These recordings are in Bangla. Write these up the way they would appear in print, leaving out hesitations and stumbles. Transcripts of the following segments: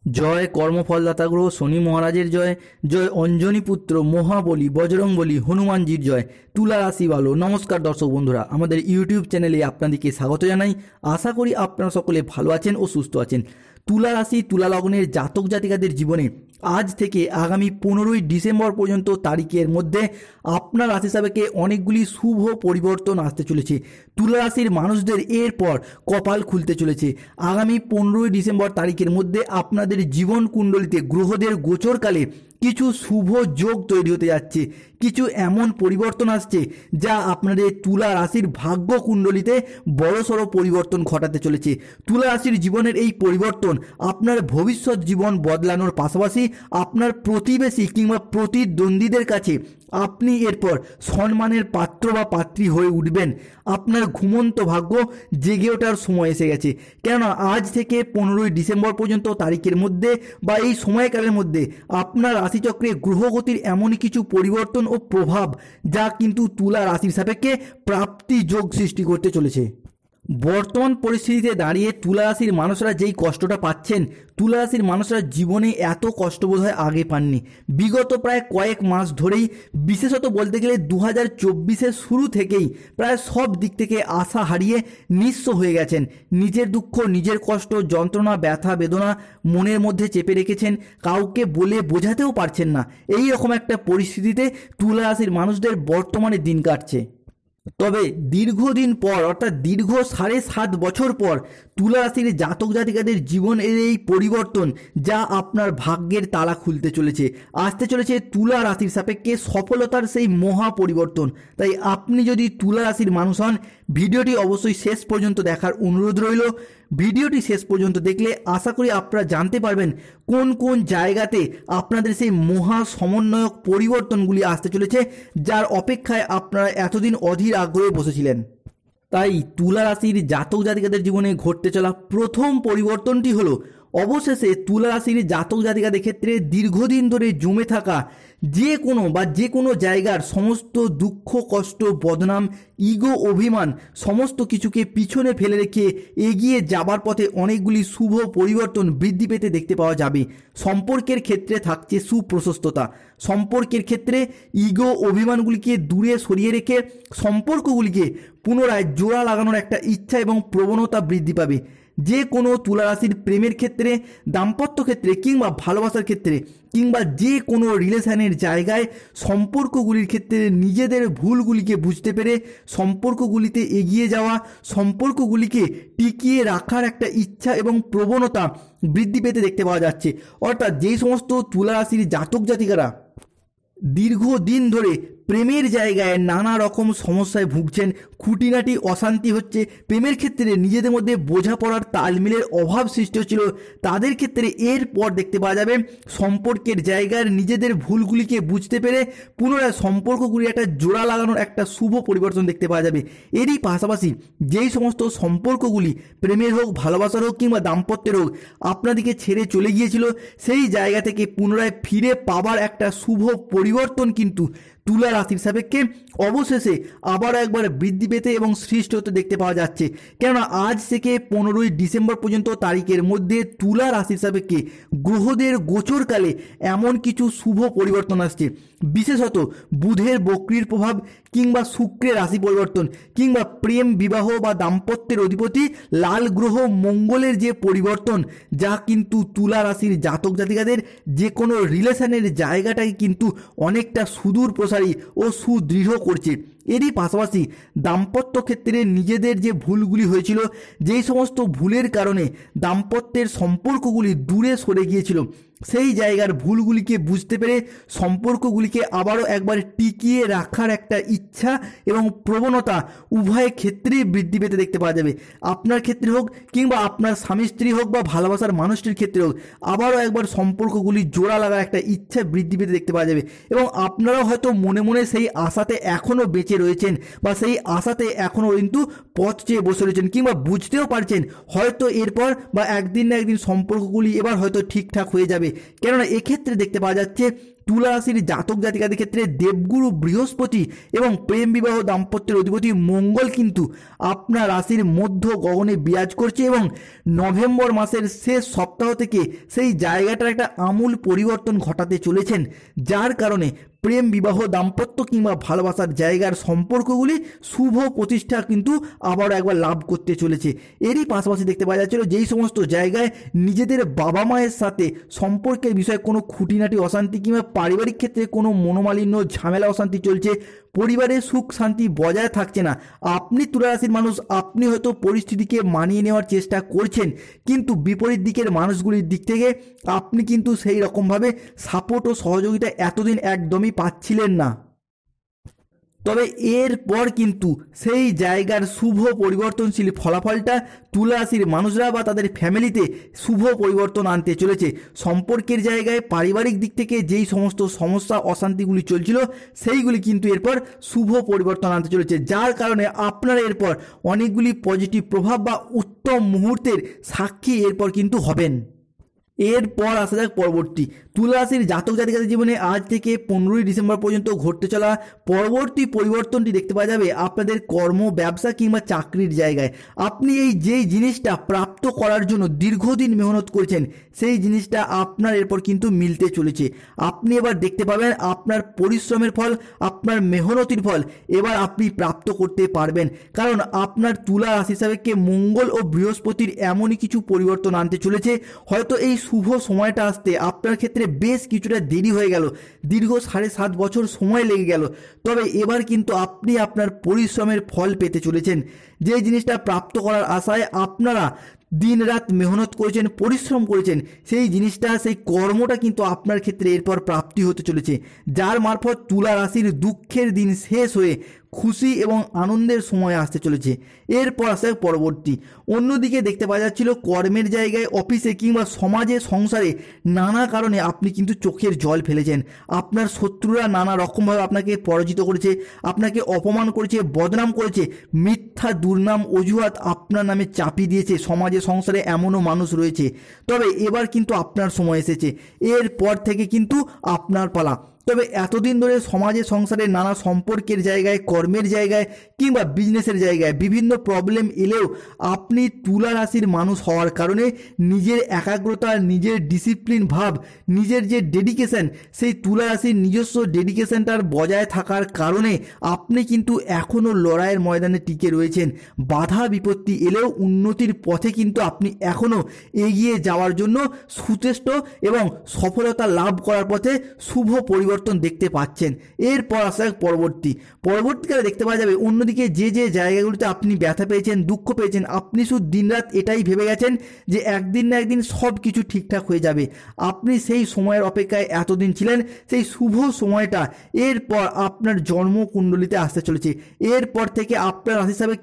জয় কর্মফলদাতা গ্রহ শনি মহারাজের জয়। জয় অঞ্জনী পুত্র মহাবলী বজরংবলী হনুমানজির জয়। তুলা রাশি ভালো। নমস্কার দর্শক বন্ধুরা, আমাদের ইউটিউব চ্যানেলে আপনাদেরকে স্বাগত জানাই। আশা করি আপনারা সকলে ভালো আছেন ও সুস্থ আছেন। তুলা রাশি তুলা লগ্নের জাতক জাতিকাদের জীবনে আজ থেকে আগামী 15ই ডিসেম্বর পর্যন্ত তারিখের মধ্যে আপনার রাশি সাপেক্ষে অনেকগুলি শুভ পরিবর্তন আসতে চলেছে। তুলা রাশির মানুষদের এরপর কপাল খুলতে চলেছে। আগামী 15ই ডিসেম্বর তারিখের মধ্যে আপনাদের জীবন কুণ্ডলিতে গ্রহদের গোচরকালে কিছু শুভ যোগ তৈরি হতে যাচ্ছে। কিছু এমন পরিবর্তন আসছে যা আপনাদের তুলা রাশির ভাগ্য কুণ্ডলিতে বড়সড় পরিবর্তন ঘটাতে চলেছে। তুলা রাশির জীবনের এই পরিবর্তন আপনার ভবিষ্যৎ জীবন বদলানোর পাশাপাশি আপনার প্রতিবেশী কিংবা প্রতিদ্বন্দ্বীদের কাছে আপনি এরপর সম্মানের পাত্র বা পাত্রী হয়ে উঠবেন। আপনার ঘুমন্ত ভাগ্য জেগে ওঠার সময় এসে গেছে। কেননা আজ থেকে 15ই ডিসেম্বর পর্যন্ত তারিখের মধ্যে বা এই সময়কালের মধ্যে আপনার রাশিচক্রে গ্রহগতির এমনই কিছু পরিবর্তন ও প্রভাব যা কিন্তু তুলা রাশির সাপেক্ষে প্রাপ্তি যোগ সৃষ্টি করতে চলেছে। বর্তমান পরিস্থিতিতে দাঁড়িয়ে তুলা রাশির মানুষরা যেই কষ্টটা পাচ্ছেন, তুলা রাশির মানুষরা জীবনে এত কষ্ট বোধহয় আগে পাননি। বিগত প্রায় কয়েক মাস ধরেই, বিশেষত বলতে গেলে 2024-এর শুরু থেকেই প্রায় সব দিক থেকে আশা হারিয়ে নিঃস্ব হয়ে গেছেন। নিজের দুঃখ, নিজের কষ্ট, যন্ত্রণা, ব্যথা বেদনা মনের মধ্যে চেপে রেখেছেন, কাউকে বলে বোঝাতেও পারছেন না। এই রকম একটা পরিস্থিতিতে তুলা রাশির মানুষদের বর্তমানে দিন কাটছে। তবে দীর্ঘদিন পর, অর্থাৎ দীর্ঘ 7.5 বছর পর তুলা রাশির জাতক জাতিকাদের জীবনের এই পরিবর্তন যা আপনার ভাগ্যের তালা খুলতে চলেছে। আসতে চলেছে তুলা রাশির সাপেক্ষে সফলতার সেই মহা পরিবর্তন। তাই আপনি যদি তুলা রাশির মানুষ হন, ভিডিওটি অবশ্যই শেষ পর্যন্ত দেখার অনুরোধ রইল। ভিডিওটি শেষ পর্যন্ত দেখলে আশা করি আপনারা জানতে পারবেন কোন কোন জায়গাতে আপনাদের সেই মহা সমন্বয়ক পরিবর্তনগুলি আসতে চলেছে, যার অপেক্ষায় আপনারা এতদিন অধীর আগ্রহে বসেছিলেন। তাই তুলা রাশির জাতক জাতিকাদের জীবনে ঘটতে চলা প্রথম পরিবর্তনটি হলো অবশেষে তুলা রাশির জাতক জাতিকাদের ক্ষেত্রে দীর্ঘদিন ধরে জমে থাকা যে কোনো জায়গার সমস্ত দুঃখ কষ্ট বদনাম ইগো অভিমান সমস্ত কিছুকে পিছনে ফেলে রেখে এগিয়ে যাবার পথে অনেকগুলি শুভ পরিবর্তন বৃদ্ধি পেতে দেখতে পাওয়া যাবে। সম্পর্কের ক্ষেত্রে থাকছে সুপ্রশস্ততা। সম্পর্কের ক্ষেত্রে ইগো অভিমানগুলিকে দূরে সরিয়ে রেখে সম্পর্কগুলিকে পুনরায় জোড়া লাগানোর একটা ইচ্ছা এবং প্রবণতা বৃদ্ধি পাবে। যে কোনো তুলা রাশির প্রেমের ক্ষেত্রে, দাম্পত্য ক্ষেত্রে কিংবা ভালোবাসার ক্ষেত্রে কিংবা যে কোনো রিলেশনের জায়গায় সম্পর্কগুলির ক্ষেত্রে নিজেদের ভুলগুলিকে বুঝতে পেরে সম্পর্কগুলিতে এগিয়ে যাওয়া, সম্পর্কগুলিকে টিকিয়ে রাখার একটা ইচ্ছা এবং প্রবণতা বৃদ্ধি পেতে দেখতে পাওয়া যাচ্ছে। অর্থাৎ যেই সমস্ত তুলা রাশির জাতক জাতিকারা দীর্ঘদিন ধরে প্রেমের জায়গায় নানা রকম সমস্যায় ভুগছেন, খুঁটিনাটি অশান্তি হচ্ছে, প্রেমের ক্ষেত্রে নিজেদের মধ্যে বোঝাপড়ার তালমিলের অভাব সৃষ্টি হচ্ছিল, তাদের ক্ষেত্রে এরপর দেখতে পাওয়া যাবে সম্পর্কের জায়গার নিজেদের ভুলগুলিকে বুঝতে পেরে পুনরায় সম্পর্কগুলি একটা জোড়া লাগানোর একটা শুভ পরিবর্তন দেখতে পাওয়া যাবে। এরই পাশাপাশি যেই সমস্ত সম্পর্কগুলি প্রেমের হোক, ভালোবাসার হোক কিংবা দাম্পত্যের হোক আপনাদেরকে ছেড়ে চলে গিয়েছিল, সেই জায়গা থেকে পুনরায় ফিরে পাবার একটা শুভ পরিবর্তন কিন্তু তুলা রাশির সাপেক্ষে অবশেষে আবার একবার বৃদ্ধি পেতে এবং সৃষ্টি হতে দেখতে পাওয়া যাচ্ছে। কেননা আজ থেকে 15ই ডিসেম্বর পর্যন্ত তারিখের মধ্যে তুলা রাশির সাপেক্ষে গ্রহদের গোচরকালে এমন কিছু শুভ পরিবর্তন আসছে। বিশেষত বুধের বক্রির প্রভাব কিংবা শুক্রের রাশি পরিবর্তন কিংবা প্রেম বিবাহ বা দাম্পত্যের অধিপতি লাল গ্রহ মঙ্গলের যে পরিবর্তন যা কিন্তু তুলা রাশির জাতক জাতিকাদের যে কোনো রিলেশনের জায়গাটাকে কিন্তু অনেকটা সুদূর প্রসারী ও সুদৃঢ় করছে। এরই পাশাপাশি দাম্পত্য ক্ষেত্রে নিজেদের যে ভুলগুলি হয়েছিল, যেই সমস্ত ভুলের কারণে দাম্পত্যের সম্পর্কগুলি দূরে সরে গিয়েছিল, সেই জায়গার ভুলগুলিকে বুঝতে পেরে সম্পর্কগুলিকে আবারও একবার টিকিয়ে রাখার একটা ইচ্ছা এবং প্রবণতা উভয় ক্ষেত্রেই বৃদ্ধি পেতে দেখতে পাওয়া যাবে। আপনার ক্ষেত্রে হোক কিংবা আপনার স্বামী স্ত্রী হোক বা ভালোবাসার মানুষটির ক্ষেত্রে হোক আবারও একবার সম্পর্কগুলি জোড়া লাগার একটা ইচ্ছা বৃদ্ধি পেতে দেখতে পাওয়া যাবে। এবং আপনারাও হয়তো মনে মনে সেই আশাতে এখনও বেঁচে রয়েছেন বা সেই আশাতে এখনও কিন্তু পথ চেয়ে বসে রয়েছেন কিংবা বুঝতেও পারছেন হয়তো এরপর বা একদিন না একদিন সম্পর্কগুলি এবার হয়তো ঠিকঠাক হয়ে যাবে। কেননা এক্ষেত্রে দেখতে পাওয়া যাচ্ছে তুলা রাশির জাতক জাতিকাদের ক্ষেত্রে দেবগুরু বৃহস্পতি এবং প্রেম বিবাহ দাম্পত্যের অধিপতি মঙ্গল কিন্তু আপনার রাশির মধ্য গগনে বিরাজ করছে এবং নভেম্বর মাসের শেষ সপ্তাহ থেকে সেই জায়গাটার একটা আমূল পরিবর্তন ঘটাতে চলেছেন, যার কারণে প্রেম বিবাহ দাম্পত্য কিংবা ভালোবাসার জায়গার সম্পর্কগুলি শুভ প্রতিষ্ঠা কিন্তু আবারও একবার লাভ করতে চলেছে। এরই পাশাপাশি দেখতে পাওয়া যাচ্ছিল যেই সমস্ত জায়গায় নিজেদের বাবা মায়ের সাথে সম্পর্কের বিষয়ে কোনো খুঁটিনাটি অশান্তি কিংবা পারিবারিক ক্ষেত্রে কোনো মনোমালিন্য ঝামেলা অশান্তি চলছে, পরিবারে সুখ শান্তি বজায় থাকছে না, আপনি তুলা রাশির মানুষ, আপনি হয়তো পরিস্থিতিকে মানিয়ে নেওয়ার চেষ্টা করছেন, কিন্তু বিপরীত দিকের মানুষগুলির দিক থেকে আপনি কিন্তু সেই রকমভাবে সাপোর্ট ও সহযোগিতা এতদিন একদমই পাচ্ছিলেন না। তবে এরপর কিন্তু সেই জায়গার শুভ পরিবর্তনশীল ফলাফলটা তুলা রাশির মানুষরা বা তাদের ফ্যামিলিতে শুভ পরিবর্তন আনতে চলেছে। সম্পর্কের জায়গায় পারিবারিক দিক থেকে যেই সমস্ত সমস্যা অশান্তিগুলি চলছিল সেইগুলি কিন্তু এরপর শুভ পরিবর্তন আনতে চলেছে, যার কারণে আপনারা এরপর অনেকগুলি পজিটিভ প্রভাব বা উত্তম মুহূর্তের সাক্ষী এরপর কিন্তু হবেন। এরপর আসা যাক পরবর্তী তুলা রাশির জাতক জাতিকাদের জীবনে আজ থেকে 15ই ডিসেম্বর পর্যন্ত ঘটতে চলা পরবর্তী পরিবর্তনটি দেখতে পাওয়া যাবে আপনাদের কর্ম, ব্যবসা কিংবা চাকরির জায়গায়। আপনি যেই জিনিসটা প্রাপ্ত করার জন্য দীর্ঘদিন মেহনত করেছেন সেই জিনিসটা আপনার এরপর কিন্তু মিলতে চলেছে। আপনি এবার দেখতে পাবেন আপনার পরিশ্রমের ফল, আপনার মেহনতির ফল এবার আপনি প্রাপ্ত করতে পারবেন, কারণ আপনার তুলা রাশি হিসাবে মঙ্গল ও বৃহস্পতির এমনই কিছু পরিবর্তন আনতে চলেছে। হয়তো এই শুভ সময়টা আসতে আপনার ক্ষেত্রে বেশ কিছুটা দেরি হয়ে গেল, দীর্ঘ 7.5 বছর সময় লেগে গেল, তবে এবার কিন্তু আপনি আপনার পরিশ্রমের ফল পেতে চলেছেন। যে জিনিসটা প্রাপ্ত করার আশায় আপনারা দিন রাত মেহনত করেছেন, পরিশ্রম করেছেন, সেই জিনিসটা, সেই কর্মটা কিন্তু আপনার ক্ষেত্রে এরপর প্রাপ্তি হতে চলেছে, যার মারফত তুলা রাশির দুঃখের দিন শেষ হয়ে খুশি এবং আনন্দের সময় আসতে চলেছে। এরপর আসে পরবর্তী। অন্যদিকে দেখতে পাওয়া যাচ্ছিল কর্মের জায়গায়, অফিসে কিংবা সমাজে, সংসারে নানা কারণে আপনি কিন্তু চোখের জল ফেলেছেন। আপনার শত্রুরা নানা রকমভাবে আপনাকে পরাজিত করেছে, আপনাকে অপমান করেছে, বদনাম করেছে, মিথ্যা দুর্নাম অজুহাত আপনার নামে চাপিয়ে দিয়েছে। সমাজে সংসারে এমনও মানুষ রয়েছে, তবে এবার কিন্তু আপনার সময় এসেছে, এরপর থেকে কিন্তু আপনার পালা। তবে এতদিন ধরে সমাজে সংসারে নানা সম্পর্কের জায়গায়, কর্মের জায়গায় কিংবা বিজনেসের জায়গায় বিভিন্ন প্রবলেম এলেও আপনি তুলা রাশির মানুষ হওয়ার কারণে নিজের একাগ্রতা, নিজের ডিসিপ্লিন ভাব, নিজের যে ডেডিকেশন, সেই তুলা রাশির নিজস্ব ডেডিকেশনটার বজায় থাকার কারণে আপনি কিন্তু এখনও লড়াইয়ের ময়দানে টিকে রয়েছেন। বাধা বিপত্তি এলেও উন্নতির পথে কিন্তু আপনি এখনও এগিয়ে যাওয়ার জন্য সুচেষ্ট এবং সফলতা লাভ করার পথে শুভ পরিবর্তন দেখতে পাচ্ছেন। এরপর আসা পরবর্তীকালে দেখতে পাওয়া যাবে অন্যদিকে যে জায়গাগুলিতে আপনি ব্যথা পেয়েছেন, দুঃখ পেয়েছেন, আপনি শুধু দিনরাত এটাই ভেবে গেছেন যে একদিন না একদিন সব কিছু ঠিকঠাক হয়ে যাবে। আপনি সেই সময়ের অপেক্ষায় এতদিন ছিলেন, সেই শুভ সময়টা এরপর আপনার জন্মকুণ্ডলিতে আসতে চলেছে। এরপর থেকে আপনার রাশি হিসাবে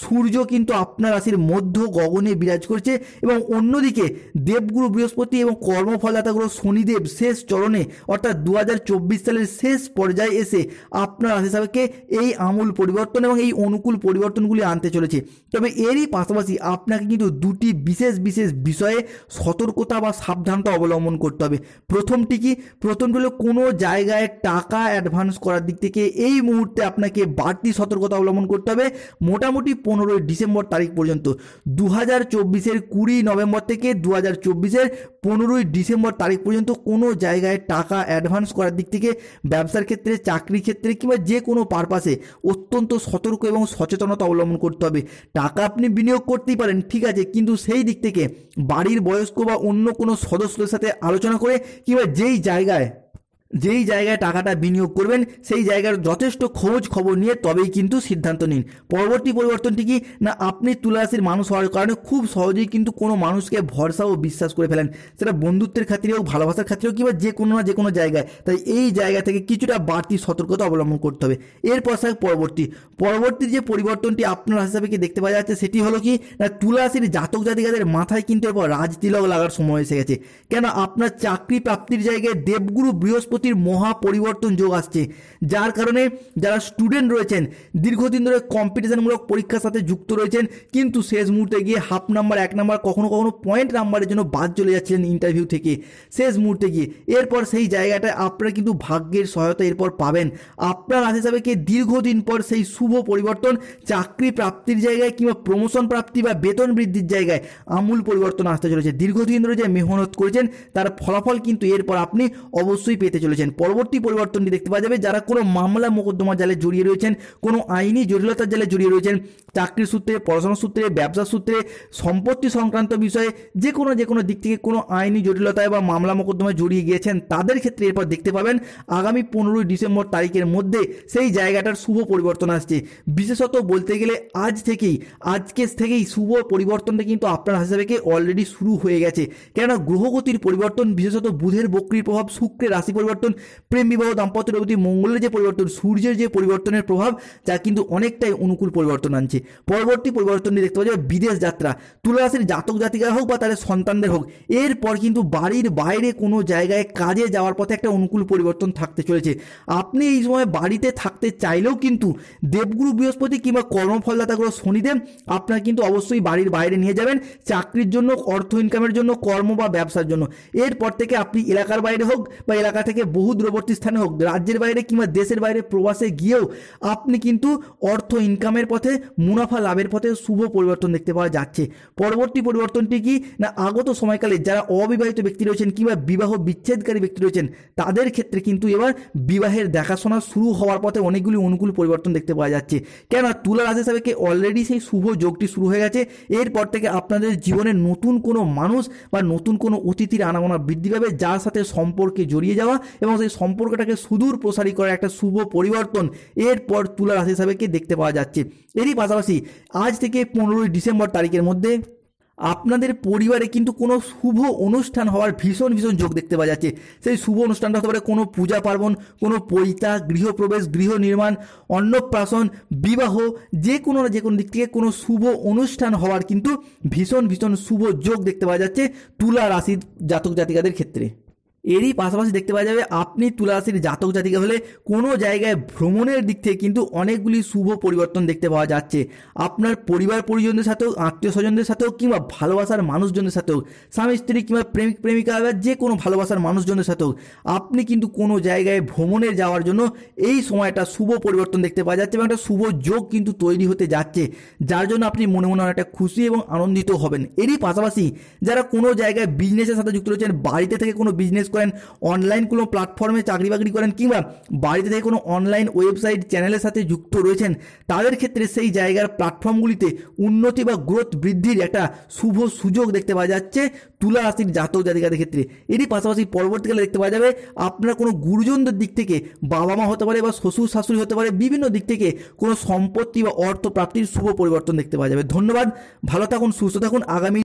সূর্য কিন্তু আপনার রাশির মধ্য গগনে বিরাজ করছে এবং অন্যদিকে দেবগুরু বৃহস্পতি এবং কর্মফলদাতা গ্রহ শনিদেব শেষ চরণে অর্থাৎ 2024 সালের শেষ পর্যায়ে এসে আপনার রাশি হিসাবে এই আমূল পরিবর্তন এবং এই অনুকূল পরিবর্তনগুলি আনতে চলেছে। তবে এরই পাশাপাশি আপনাকে কিন্তু দুটি বিশেষ বিষয়ে সতর্কতা বা সাবধানতা অবলম্বন করতে হবে। প্রথমটি হলো কোনো জায়গায় টাকা অ্যাডভান্স করার দিক থেকে এই মুহূর্তে আপনাকে বাড়তি সতর্কতা অবলম্বন করতে হবে। মোটামুটি 15ই ডিসেম্বর তারিখ পর্যন্ত, 2024-এর 20 নভেম্বর থেকে 2024-এর 15ই ডিসেম্বর তারিখ পর্যন্ত কোনো জায়গায় টাকা অ্যাডভান্স করার দিক থেকে ব্যবসার ক্ষেত্রে, চাকরির ক্ষেত্রে কিংবা যে কোনো পারপাসে অত্যন্ত সতর্ক এবং সচেতনতা অবলম্বন করতে হবে। টাকা আপনি বিনিয়োগ করতেই পারেন, ঠিক আছে, কিন্তু সেই দিক থেকে বাড়ির বয়স্ক বা অন্য কোনো সদস্যদের সাথে আলোচনা করে কিংবা যেই জায়গায় টাকাটা বিনিয়োগ করবেন সেই জায়গার যথেষ্ট খোঁজ খবর নিয়ে তবেই কিন্তু সিদ্ধান্ত নিন। পরবর্তী পরিবর্তনটি কি না, আপনি তুলা রাশির মানুষ হওয়ার কারণে খুব সহজেই কিন্তু কোনো মানুষকে ভরসা ও বিশ্বাস করে ফেলেন, সেটা বন্ধুত্বের খাতিরে হোক, ভালোবাসার খাতিরে হোক কিংবা যে কোনো জায়গায়। তাই এই জায়গা থেকে কিছুটা বাড়তি সতর্কতা অবলম্বন করতে হবে। এরপর পরবর্তী যে পরিবর্তনটি আপনার রাশি হিসাবে দেখতে পাওয়া যাচ্ছে সেটি হলো কি না, তুলা রাশির জাতক জাতিকাদের মাথায় কিন্তু এরপর রাজতিলক লাগার সময় এসে গেছে। কেন, আপনার চাকরি প্রাপ্তির জায়গায় দেবগুরু বৃহস্পতি পরবর্তীর মহা পরিবর্তন যোগ আসছে, যার কারণে যারা স্টুডেন্ট রয়েছেন দীর্ঘদিন ধরে কম্পিটিশনমূলক পরীক্ষার সাথে যুক্ত রয়েছেন, কিন্তু শেষ মুহূর্তে গিয়ে হাফ নাম্বার 1 নাম্বার কখনো কখনো পয়েন্ট নাম্বারের জন্য বাদ চলে যাচ্ছিলেন ইন্টারভিউ থেকে শেষ মুহূর্তে গিয়ে, এরপর সেই জায়গাটায় আপনারা কিন্তু ভাগ্যের সহায়তা এরপর পাবেন। আপনার রাশি হিসাবে কি দীর্ঘদিন পর সেই শুভ পরিবর্তন, চাকরি প্রাপ্তির জায়গায় কিংবা প্রমোশন প্রাপ্তি বা বেতন বৃদ্ধির জায়গায় আমূল পরিবর্তন আসতে চলেছে। দীর্ঘদিন ধরে যে মেহনত করেছেন তার ফলাফল কিন্তু এরপর আপনি অবশ্যই পেতে চলেছেন। পরবর্তী পরিবর্তনটি দেখতে পাওয়া যাবে যারা কোনো মামলা মোকদ্দমা জালে জড়িয়ে রয়েছেন, কোনো আইনি জটিলতার জালে জড়িয়ে রয়েছেন, চাকরির সূত্রে, পড়াশোনার সূত্রে, ব্যবসার সূত্রে, সম্পত্তি সংক্রান্ত বিষয়ে যে কোনো দিক থেকে কোনো আইনি জটিলতায় বা মামলা মোকদ্দমায় জড়িয়ে গিয়েছেন, তাদের ক্ষেত্রে এরপর দেখতে পাবেন আগামী 15 ডিসেম্বর তারিখের মধ্যে সেই জায়গাটার শুভ পরিবর্তন আসছে। বিশেষত বলতে গেলে আজকে থেকেই শুভ পরিবর্তনটা কিন্তু আপনার হিসাবে অলরেডি শুরু হয়ে গেছে। কেননা গ্রহগতির পরিবর্তন, বিশেষত বুধের বক্রির প্রভাব, শুক্রের রাশি পরিবর্তন, প্রেম বিবাহ দাম্পত্যের প্রতি মঙ্গলের যে পরিবর্তন, সূর্যের যে পরিবর্তনের প্রভাব, যা কিন্তু অনেকটাই অনুকূল পরিবর্তন আনছে। পরবর্তী পরিবর্তনটি দেখতে পাওয়া যাবে বিদেশ যাত্রা। তুলা রাশির জাতক জাতিকা হোক বা তাদের সন্তানদের হোক, এরপর কিন্তু বাড়ির বাইরে কোনো জায়গায় কাজে যাওয়ার পথে একটা অনুকূল পরিবর্তন থাকতে চলেছে। আপনি এই সময় বাড়িতে থাকতে চাইলেও কিন্তু দেবগুরু বৃহস্পতি কিংবা কর্মফলদাতা গ্রহ শনিদেব আপনার কিন্তু অবশ্যই বাড়ির বাইরে নিয়ে যাবেন চাকরির জন্য, অর্থ ইনকামের জন্য, কর্ম বা ব্যবসার জন্য। এরপর থেকে আপনি এলাকার বাইরে হোক বা এলাকা থেকে বহু দূরবর্তী স্থানে হোক, রাজ্যের বাইরে কিংবা দেশের বাইরে প্রবাসে গিয়েও আপনি কিন্তু অর্থ ইনকামের পথে, মুনাফা লাভের পথে শুভ পরিবর্তন দেখতে পাওয়া যাচ্ছে। পরবর্তী পরিবর্তনটি কি না, আগত সময়কালে যারা অবিবাহিত ব্যক্তি রয়েছেন কিংবা বিবাহ বিচ্ছেদকারী ব্যক্তি রয়েছেন, তাদের ক্ষেত্রে কিন্তু এবার বিবাহের দেখাশোনা শুরু হওয়ার পথে অনেকগুলি অনুকূল পরিবর্তন দেখতে পাওয়া যাচ্ছে। কেন তুলা রাশি হিসাবে অলরেডি সেই শুভ যোগটি শুরু হয়ে গেছে। এরপর থেকে আপনাদের জীবনে নতুন কোনো মানুষ বা নতুন কোনো অতিথির আনাগোনা বৃদ্ধি পাবে, যার সাথে সম্পর্কে জড়িয়ে যাওয়া এবং সেই সম্পর্কটাকে সুদূর প্রসারী করার একটা শুভ পরিবর্তন এরপর তুলা রাশি হিসাবে দেখতে পাওয়া যাচ্ছে। এরই পাশাপাশি আজ থেকে 15 ডিসেম্বর তারিখের মধ্যে আপনাদের পরিবারে কিন্তু কোনো শুভ অনুষ্ঠান হওয়ার ভীষণ যোগ দেখতে পাওয়া যাচ্ছে। সেই শুভ অনুষ্ঠানটা হতে পারে কোনো পূজা পার্বণ, কোনো পৈতা, গৃহপ্রবেশ, গৃহ নির্মাণ, অন্নপ্রাশন, বিবাহ, যে কোনো দিক থেকে কোনো শুভ অনুষ্ঠান হওয়ার কিন্তু ভীষণ শুভ যোগ দেখতে পাওয়া যাচ্ছে তুলা রাশির জাতক জাতিকাদের ক্ষেত্রে। এরই পাশাপাশি দেখতে পাওয়া যাবে আপনি তুলা রাশির জাতক জাতিকা হলে কোনো জায়গায় ভ্রমণের দিক থেকে কিন্তু অনেকগুলি শুভ পরিবর্তন দেখতে পাওয়া যাচ্ছে। আপনার পরিবার পরিজনদের সাথেও, আত্মীয় স্বজনদের সাথেও কিংবা ভালোবাসার মানুষজনের সাথেও, স্বামী স্ত্রী কিংবা প্রেমিক প্রেমিকা বা যে কোনো ভালোবাসার মানুষজনের সাথেও আপনি কিন্তু কোনো জায়গায় ভ্রমণে যাওয়ার জন্য এই সময়টা শুভ পরিবর্তন দেখতে পাওয়া যাচ্ছে এবং একটা শুভ যোগ কিন্তু তৈরি হতে যাচ্ছে, যার জন্য আপনি মনে অনেকটা খুশি এবং আনন্দিত হবেন। এরই পাশাপাশি যারা কোনো জায়গায় বিজনেসের সাথে যুক্ত রয়েছেন, বাড়িতে থেকে কোনো বিজনেস করেন, অনলাইন কোনো প্ল্যাটফর্মে চাকরি বাকরি করেন কিংবা বাড়িতে থেকে কোনো অনলাইন ওয়েবসাইট চ্যানেলের সাথে যুক্ত রয়েছেন, তাদের ক্ষেত্রে সেই জায়গার প্ল্যাটফর্মগুলিতে উন্নতি বা গ্রোথ বৃদ্ধির একটা শুভ সুযোগ দেখতে পাওয়া যাচ্ছে তুলা রাশির জাতক জাতিকাদের ক্ষেত্রে। এরই পাশাপাশি পরবর্তীকালে দেখতে পাওয়া যাবে আপনার কোনো গুরুজনদের দিক থেকে, বাবা মা হতে পারে বা শ্বশুর শাশুড়ি হতে পারে, বিভিন্ন দিক থেকে কোনো সম্পত্তি বা অর্থ প্রাপ্তির শুভ পরিবর্তন দেখতে পাওয়া যাবে। ধন্যবাদ, ভালো থাকুন, সুস্থ থাকুন। আগামী